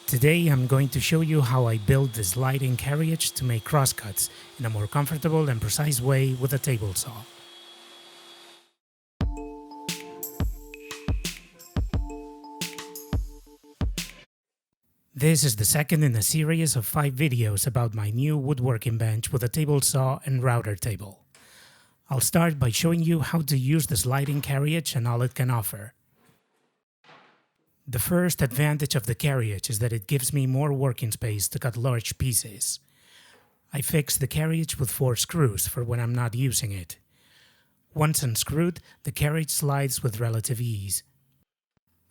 Today I'm going to show you how I build this sliding carriage to make crosscuts in a more comfortable and precise way with a table saw. This is the second in a series of 5 videos about my new woodworking bench with a table saw and router table. I'll start by showing you how to use the sliding carriage and all it can offer. The first advantage of the carriage is that it gives me more working space to cut large pieces. I fix the carriage with 4 screws for when I'm not using it. Once unscrewed, the carriage slides with relative ease.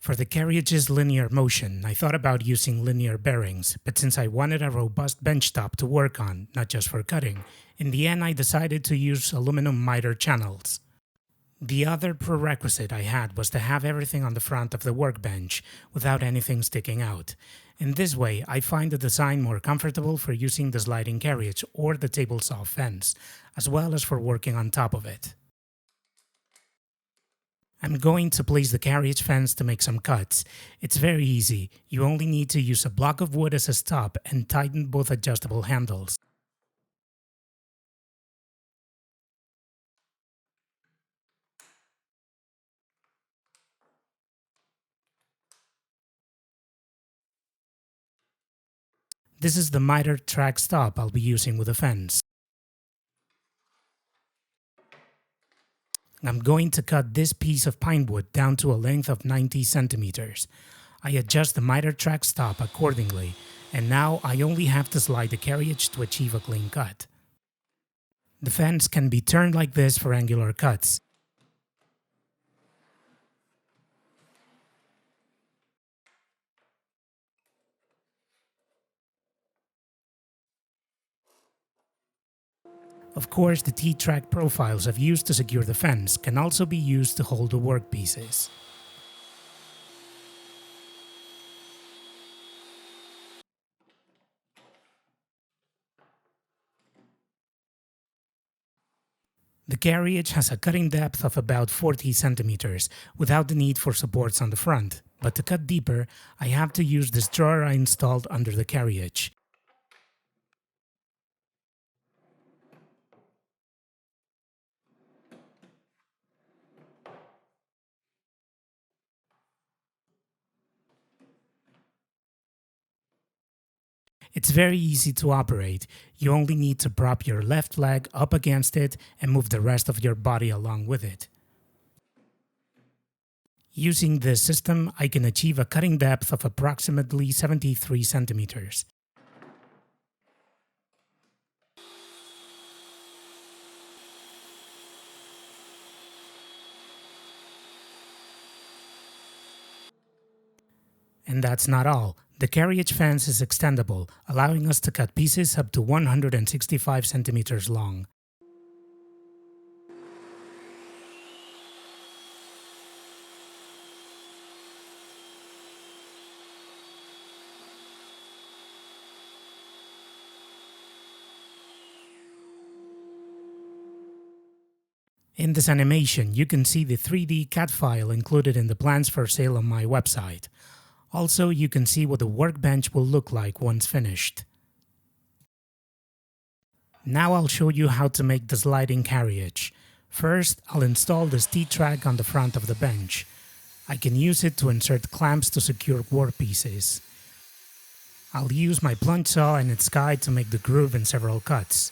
For the carriage's linear motion, I thought about using linear bearings, but since I wanted a robust bench top to work on, not just for cutting, in the end I decided to use aluminum miter channels. The other prerequisite I had was to have everything on the front of the workbench without anything sticking out. In this way, I find the design more comfortable for using the sliding carriage or the table saw fence, as well as for working on top of it. I'm going to place the carriage fence to make some cuts. It's very easy. You only need to use a block of wood as a stop and tighten both adjustable handles. This is the miter track stop I'll be using with the fence. I'm going to cut this piece of pine wood down to a length of 90 centimeters. I adjust the miter track stop accordingly, and now I only have to slide the carriage to achieve a clean cut. The fence can be turned like this for angular cuts. Of course, the T-track profiles I've used to secure the fence can also be used to hold the workpieces. The carriage has a cutting depth of about 40 centimeters without the need for supports on the front, but to cut deeper, I have to use this drawer I installed under the carriage. It's very easy to operate. You only need to prop your left leg up against it and move the rest of your body along with it. Using this system, I can achieve a cutting depth of approximately 73 centimeters. And that's not all. The carriage fence is extendable, allowing us to cut pieces up to 165 centimeters long. In this animation, you can see the 3D CAD file included in the plans for sale on my website. Also, you can see what the workbench will look like once finished. Now I'll show you how to make the sliding carriage. First, I'll install this T-track on the front of the bench. I can use it to insert clamps to secure workpieces. I'll use my plunge saw and its guide to make the groove in several cuts.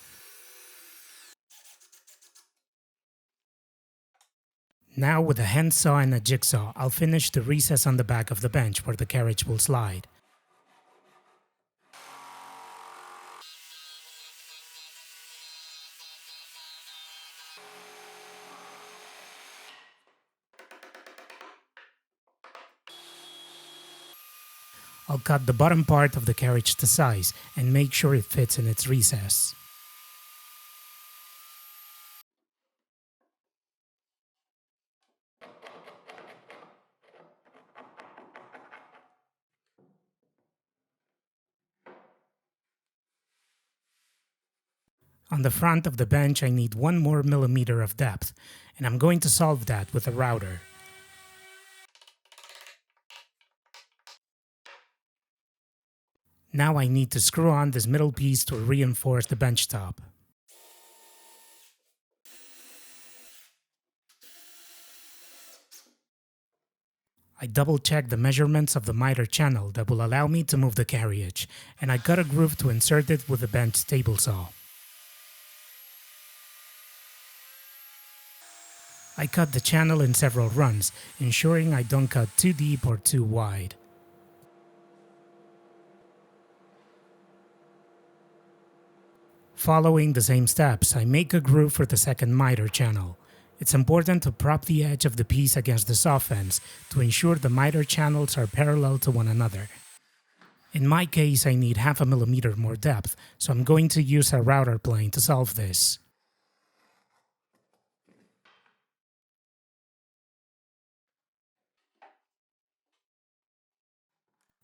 Now with a hand saw and a jigsaw, I'll finish the recess on the back of the bench where the carriage will slide. I'll cut the bottom part of the carriage to size and make sure it fits in its recess. On the front of the bench I need 1 more millimeter of depth, and I'm going to solve that with a router. Now I need to screw on this middle piece to reinforce the bench top. I double check the measurements of the miter channel that will allow me to move the carriage, and I cut a groove to insert it with the bench table saw. I cut the channel in several runs, ensuring I don't cut too deep or too wide. Following the same steps, I make a groove for the second miter channel. It's important to prop the edge of the piece against the saw fence to ensure the miter channels are parallel to one another. In my case, I need 0.5 mm more depth, so I'm going to use a router plane to solve this.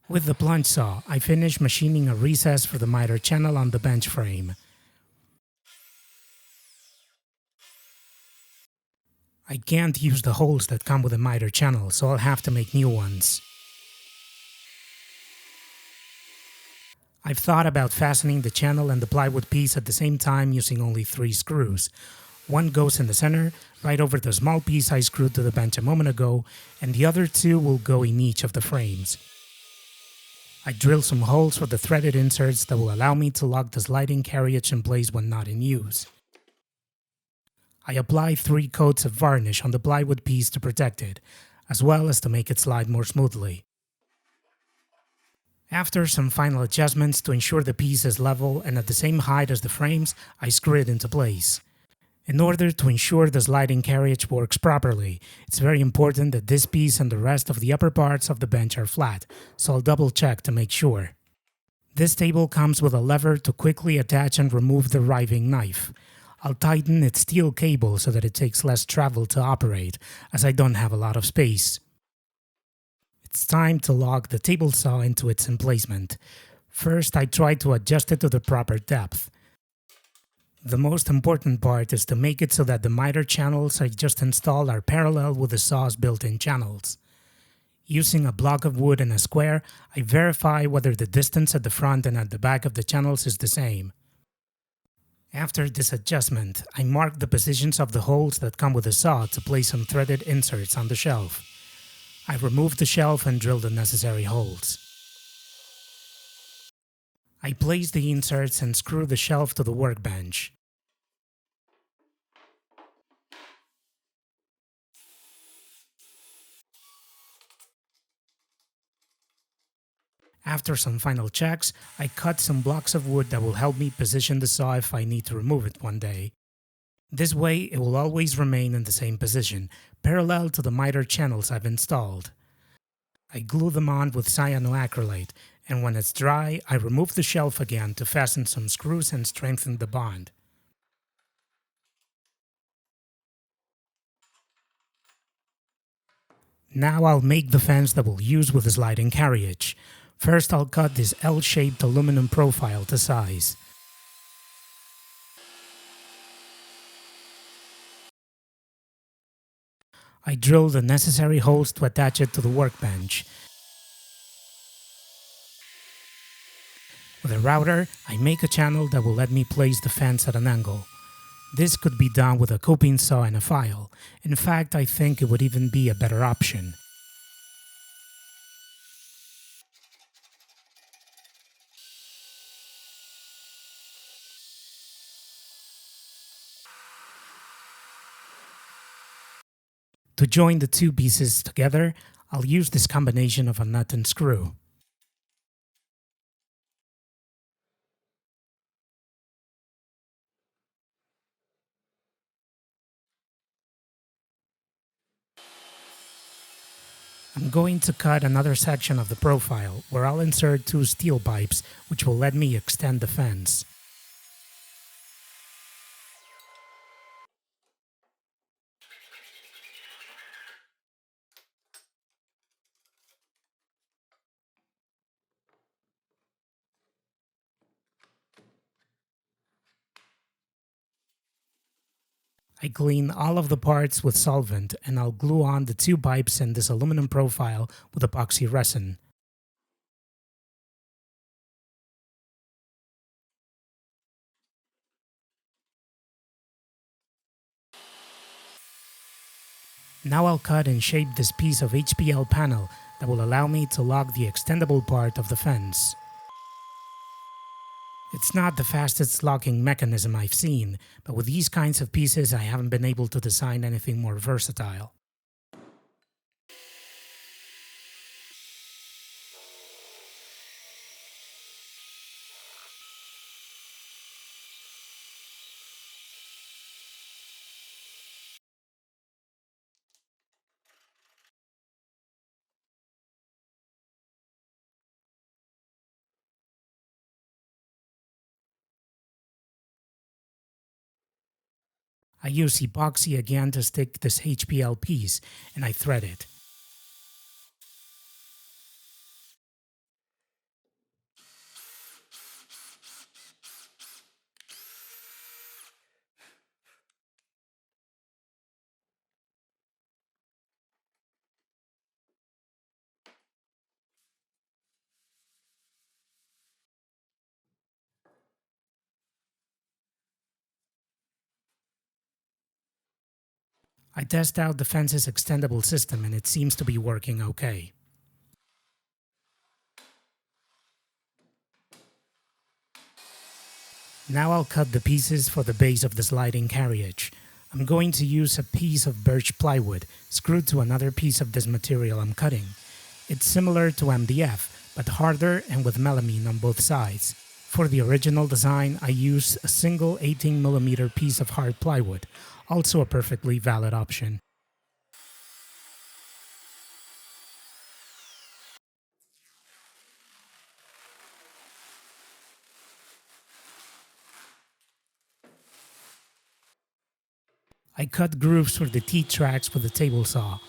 With the plunge saw, I finish machining a recess for the miter channel on the bench frame. I can't use the holes that come with the miter channel, so I'll have to make new ones. I've thought about fastening the channel and the plywood piece at the same time using only 3 screws. One goes in the center, right over the small piece I screwed to the bench a moment ago, and the other 2 will go in each of the frames. I drill some holes for the threaded inserts that will allow me to lock the sliding carriage in place when not in use. I apply 3 coats of varnish on the plywood piece to protect it, as well as to make it slide more smoothly. After some final adjustments to ensure the piece is level and at the same height as the frames, I screw it into place. In order to ensure the sliding carriage works properly, it's very important that this piece and the rest of the upper parts of the bench are flat, so I'll double check to make sure. This table comes with a lever to quickly attach and remove the riving knife. I'll tighten its steel cable so that it takes less travel to operate, as I don't have a lot of space. It's time to lock the table saw into its emplacement. First, I try to adjust it to the proper depth. The most important part is to make it so that the miter channels I just installed are parallel with the saw's built-in channels. Using a block of wood and a square, I verify whether the distance at the front and at the back of the channels is the same. After this adjustment, I mark the positions of the holes that come with the saw to place some threaded inserts on the shelf. I remove the shelf and drill the necessary holes. I place the inserts and screw the shelf to the workbench. After some final checks, I cut some blocks of wood that will help me position the saw if I need to remove it one day. This way, it will always remain in the same position, parallel to the miter channels I've installed. I glue them on with cyanoacrylate, and when it's dry, I remove the shelf again to fasten some screws and strengthen the bond. Now I'll make the fence that we'll use with the sliding carriage. First, I'll cut this L-shaped aluminum profile to size. I drill the necessary holes to attach it to the workbench. With a router, I make a channel that will let me place the fence at an angle. This could be done with a coping saw and a file. In fact, I think it would even be a better option. To join the 2 pieces together, I'll use this combination of a nut and screw. I'm going to cut another section of the profile where I'll insert 2 steel pipes, which will let me extend the fence. I clean all of the parts with solvent and I'll glue on the 2 pipes and this aluminum profile with epoxy resin. Now I'll cut and shape this piece of HPL panel that will allow me to lock the extendable part of the fence. It's not the fastest locking mechanism I've seen, but with these kinds of pieces I haven't been able to design anything more versatile. I use epoxy again to stick this HPL piece, and I thread it. I test out the fence's extendable system and it seems to be working okay. Now I'll cut the pieces for the base of the sliding carriage. I'm going to use a piece of birch plywood screwed to another piece of this material I'm cutting. It's similar to MDF, but harder and with melamine on both sides. For the original design, I used a single 18mm piece of hard plywood, also a perfectly valid option. I cut grooves for the T-tracks with a table saw.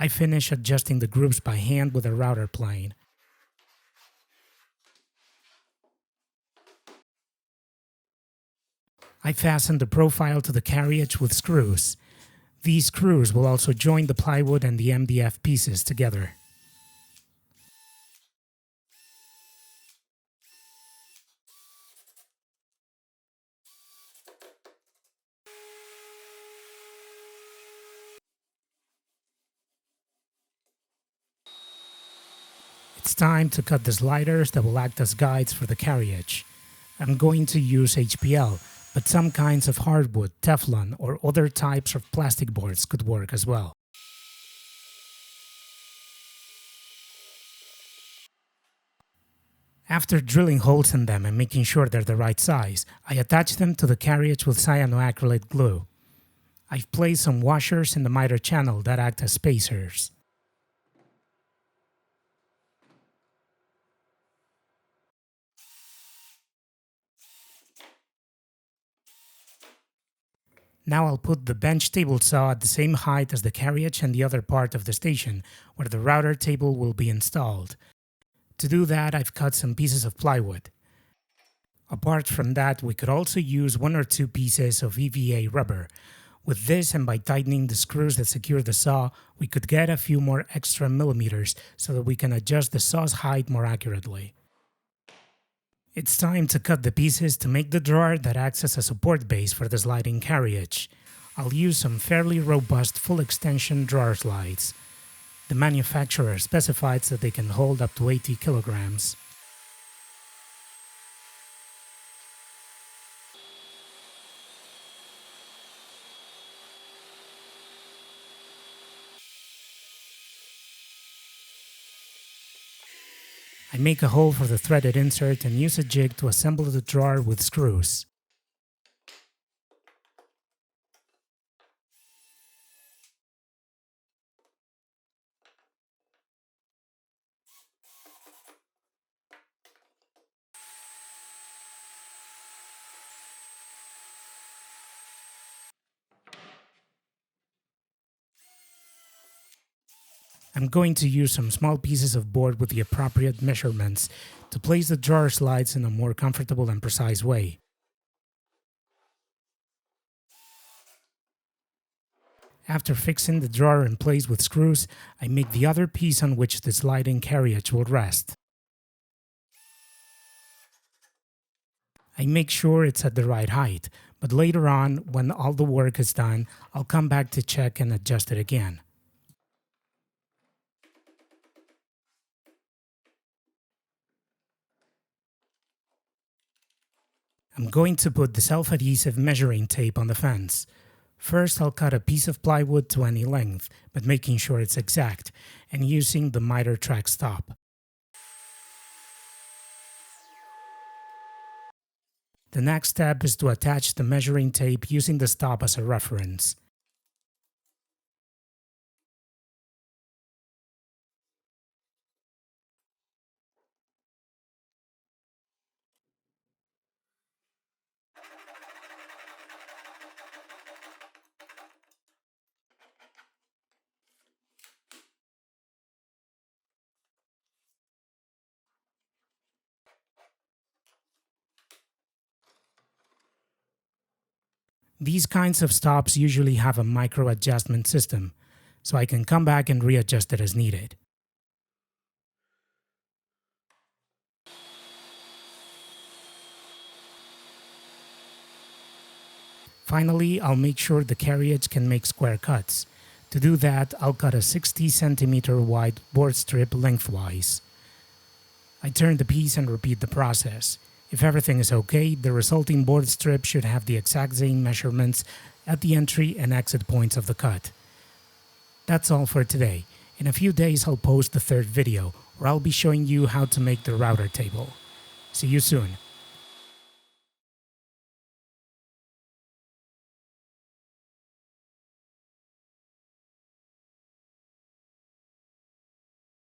I finish adjusting the grooves by hand with a router plane. I fasten the profile to the carriage with screws. These screws will also join the plywood and the MDF pieces together. It's time to cut the sliders that will act as guides for the carriage. I'm going to use HPL, but some kinds of hardwood, Teflon, or other types of plastic boards could work as well. After drilling holes in them and making sure they're the right size, I attach them to the carriage with cyanoacrylate glue. I've placed some washers in the miter channel that act as spacers. Now I'll put the bench table saw at the same height as the carriage and the other part of the station, where the router table will be installed. To do that, I've cut some pieces of plywood. Apart from that, we could also use 1 or 2 pieces of EVA rubber. With this, and by tightening the screws that secure the saw, we could get a few more extra millimeters so that we can adjust the saw's height more accurately. It's time to cut the pieces to make the drawer that acts as a support base for the sliding carriage. I'll use some fairly robust full extension drawer slides. The manufacturer specifies that they can hold up to 80 kilograms. I make a hole for the threaded insert and use a jig to assemble the drawer with screws. I'm going to use some small pieces of board with the appropriate measurements to place the drawer slides in a more comfortable and precise way. After fixing the drawer in place with screws, I make the other piece on which the sliding carriage will rest. I make sure it's at the right height, but later on, when all the work is done, I'll come back to check and adjust it again. I'm going to put the self-adhesive measuring tape on the fence. First, I'll cut a piece of plywood to any length, but making sure it's exact, and using the miter track stop. The next step is to attach the measuring tape using the stop as a reference. These kinds of stops usually have a micro adjustment system, so I can come back and readjust it as needed. Finally, I'll make sure the carriage can make square cuts. To do that, I'll cut a 60 centimeter wide board strip lengthwise. I turn the piece and repeat the process. If everything is okay, the resulting board strip should have the exact same measurements at the entry and exit points of the cut. That's all for today. In a few days, I'll post the third video, where I'll be showing you how to make the router table. See you soon.